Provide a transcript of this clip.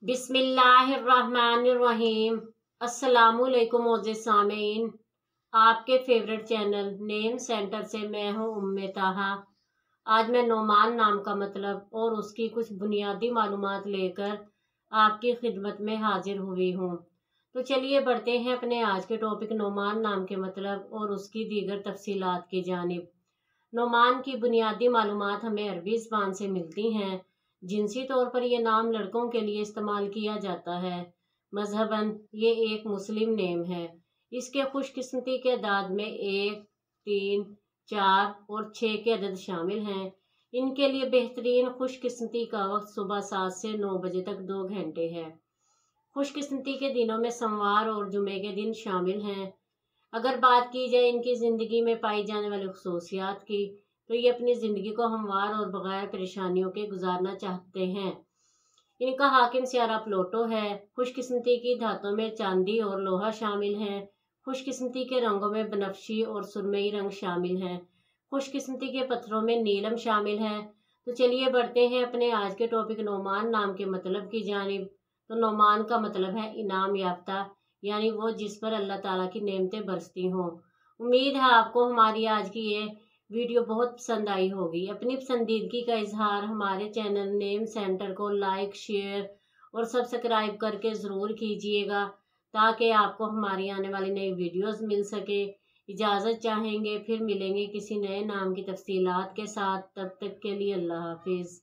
बिस्मिल्लाहिर्रहमानिर्रहीम। अस्सलामुअलैकुम मोअज़्ज़िज़ सामीन, आपके फेवरेट चैनल नेम सेंटर से मैं हूँ उम्मे ताहा। आज मैं नोमान नाम का मतलब और उसकी कुछ बुनियादी मालूमात लेकर आपकी खिदमत में हाजिर हुई हूँ। तो चलिए बढ़ते हैं अपने आज के टॉपिक नोमान नाम के मतलब और उसकी दीगर तफसीलात की जानिब। नोमान की बुनियादी मालूमात हमें अरबी ज़बान से मिलती हैं। जिनसी तौर पर यह नाम लड़कों के लिए इस्तेमाल किया जाता है। मजहबन ये एक मुस्लिम नेम है। इसके खुशकिस्मती के अदाद में 1, 3, 4 और 6 के अदद शामिल हैं। इनके लिए बेहतरीन खुशकिस्मती का वक्त सुबह 7 से 9 बजे तक 2 घंटे है। खुशकिस्मती के दिनों में सोमवार और जुमे के दिन शामिल हैं। अगर बात की जाए इनकी ज़िंदगी में पाई जाने वाली खसूसियात की, तो ये अपनी ज़िंदगी को हमवार और बगैर परेशानियों के गुजारना चाहते हैं। इनका हाकिम सियारा प्लूटो है। खुशकिस्मती की धातों में चांदी और लोहा शामिल हैं। खुशकिस्मती के रंगों में बनफशी और सुरमई रंग शामिल हैं। खुशकिस्मती के पत्थरों में नीलम शामिल है। तो चलिए बढ़ते हैं अपने आज के टॉपिक नोमान नाम के मतलब की जानिब। तो नोमान का मतलब है इनाम याफ्ता, यानी वो जिस पर अल्लाह ताला की नेमतें बरसती हों। उम्मीद है आपको हमारी आज की ये वीडियो बहुत पसंद आई होगी। अपनी पसंदीदगी का इजहार हमारे चैनल नेम सेंटर को लाइक, शेयर और सब्सक्राइब करके ज़रूर कीजिएगा, ताकि आपको हमारी आने वाली नई वीडियोस मिल सके। इजाज़त चाहेंगे, फिर मिलेंगे किसी नए नाम की तफसीलात के साथ। तब तक के लिए अल्लाह हाफिज़।